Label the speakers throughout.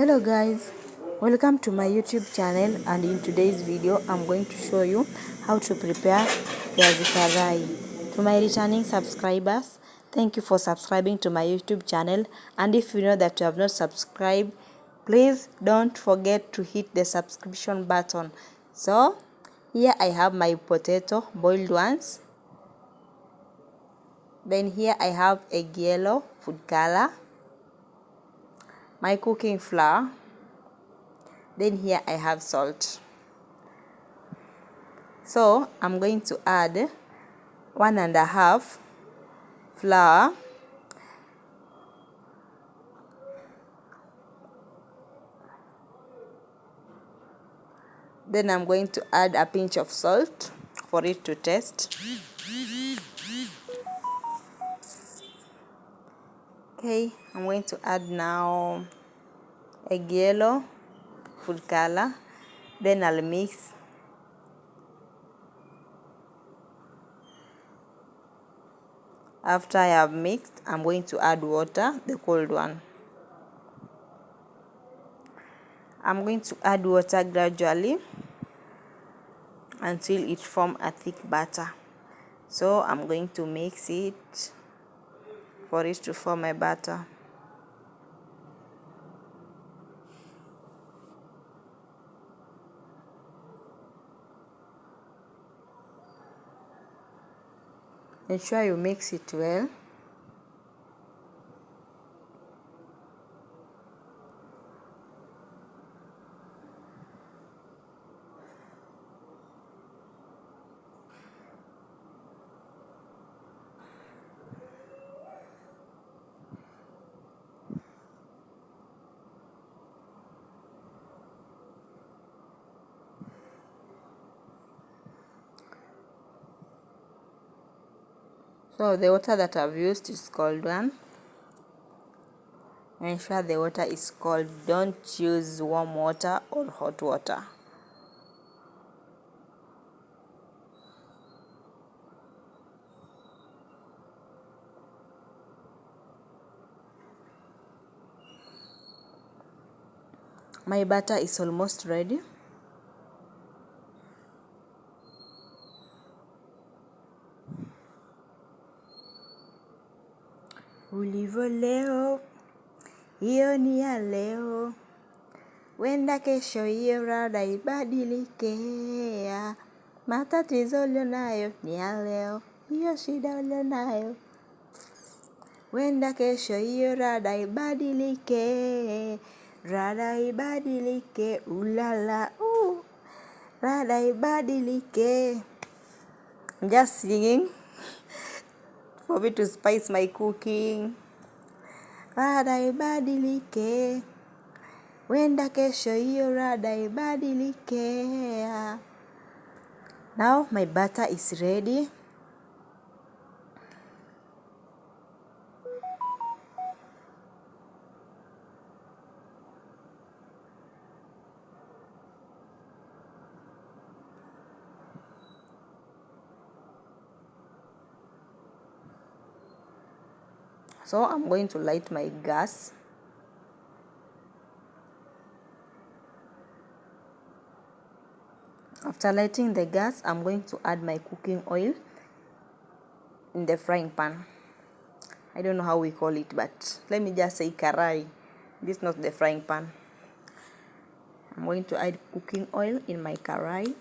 Speaker 1: Hello guys, welcome to my YouTube channel, and in today's video I'm going to show you how to prepare Viazi Karai. To my returning subscribers, thank you for subscribing to my YouTube channel, and if you know that you have not subscribed, please don't forget to hit the subscription button. So here I have my potato, boiled ones. Then here I have egg yellow, food color, my cooking flour. Then here I have salt. So I'm going to add 1.5 flour, then I'm going to add a pinch of salt for it to taste. Okay, I'm going to add now egg yellow, food color, then I'll mix. After I have mixed, I'm going to add water, the cold one. I'm going to add water gradually until it forms a thick batter. So I'm going to mix it for it to form a batter. Ensure you mix it well. So the water that I've used is cold one. Ensure the water is cold. Don't use warm water or hot water. My batter is almost ready. Ulivyo leo, hiyo ni ya leo. Wenda kesho hiyo rada ibadilike. Matatizo ulionayo ni ya leo, hiyo shida ulionayo. Wenda kesho hiyo rada ibadilike. Rada ibadilike, ulala, rada ibadilike. I'm just singing for me to spice my cooking. Rada ibadilike. Wenda kesho hiyo rada ibadilike. Now my batter is ready. So I'm going to light my gas. After lighting the gas, I'm going to add my cooking oil in the frying pan. I don't know how we call it, but let me just say Karai. This is not the frying pan. I'm going to add cooking oil in my Karai.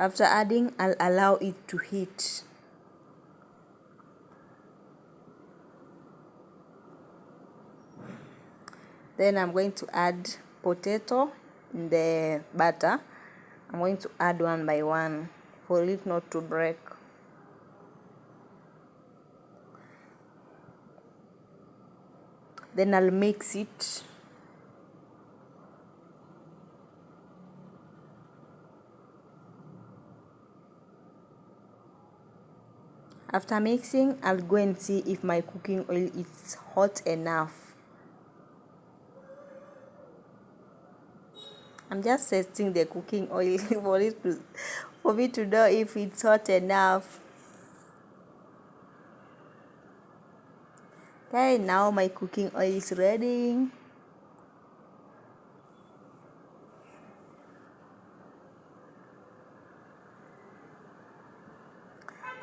Speaker 1: After adding, I'll allow it to heat. Then I'm going to add potato in the batter. I'm going to add one by one for it not to break. Then I'll mix it. After mixing, I'll go and see if my cooking oil is hot enough. I'm just testing the cooking oil for me to know if it's hot enough. Okay, now my cooking oil is ready.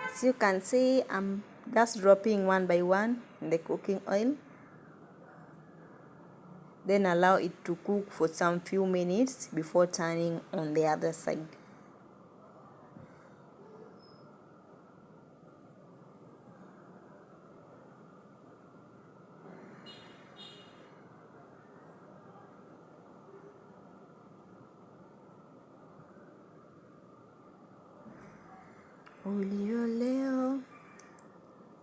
Speaker 1: As you can see, I'm just dropping one by one in the cooking oil. Then allow it to cook for some few minutes before turning on the other side. Ulio leo,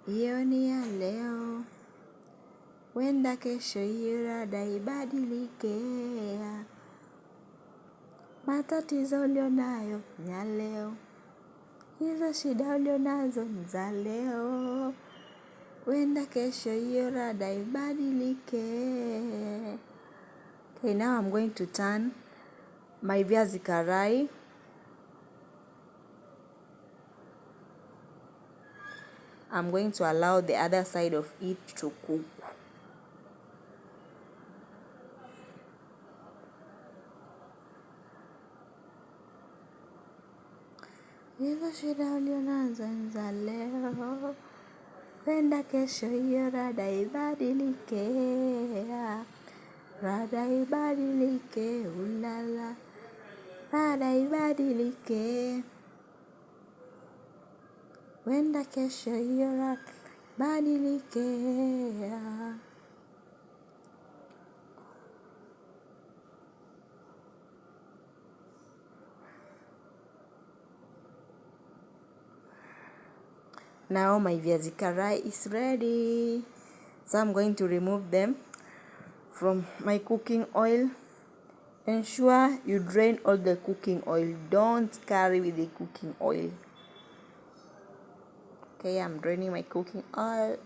Speaker 1: hiyo ni ya leo, wenda kesho hiyo rada ibadilike. Matatizo ulionayo ni ya leo, hizo shida ulionazo ni za leo, wenda kesho hiyo rada ibadilike. Okay, now I'm going to turn my viazi karai. I'm going to allow the other side of it to cook. Hizo shida ulionazo ni za leo, wenda kesho hiyo rada ibadilike. Rada ibadilike, ulala, rada ibadilike, wenda kesho hiyo rada ibadilike. Now my viazi karai is ready. So I'm going to remove them from my cooking oil. Ensure you drain all the cooking oil. Don't carry with the cooking oil. Okay, I'm draining my cooking oil.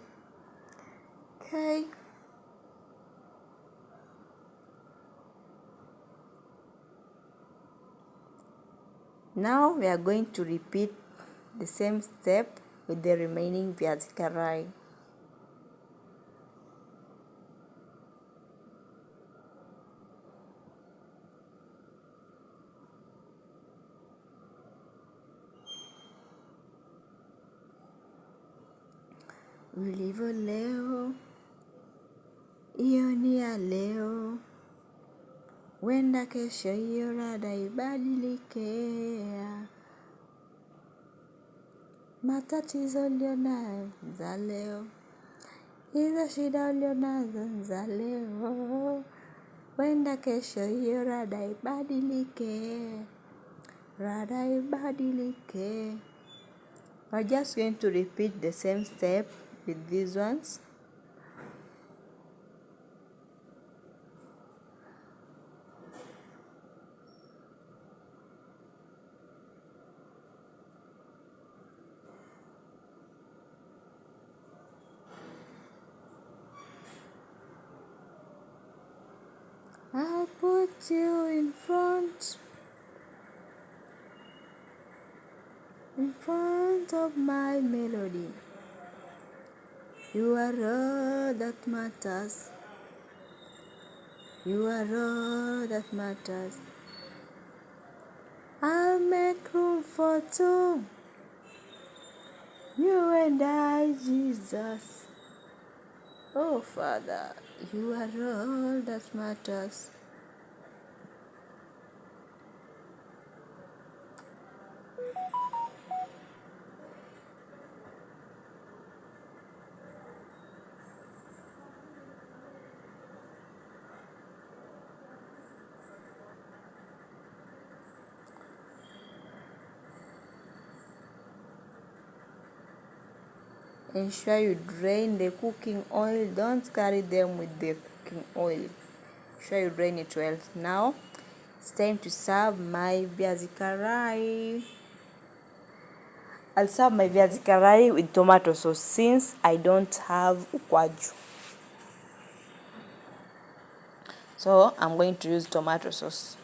Speaker 1: Okay. Now we are going to repeat the same step with the remaining viazi karai. Ulivyo leo, hiyo ni ya leo, wenda kesho hiyo rada ibadilike. Matatizo ulionayo za leo, hizo shida ulionazo za leo, wenda kesho hiyo rada ibadilike. Rada ibadilike. We're just going to repeat the same step with these ones. I'll put you in front of my melody. You are all that matters. You are all that matters. I'll make room for two, you and I, Jesus. Oh, Father, you are all that matters. Ensure you drain the cooking oil. Don't carry them with the cooking oil. Ensure you drain it well. Now it's time to serve my viazi karai. I'll serve my viazi karai with tomato sauce since I don't have ukwaju. So I'm going to use tomato sauce.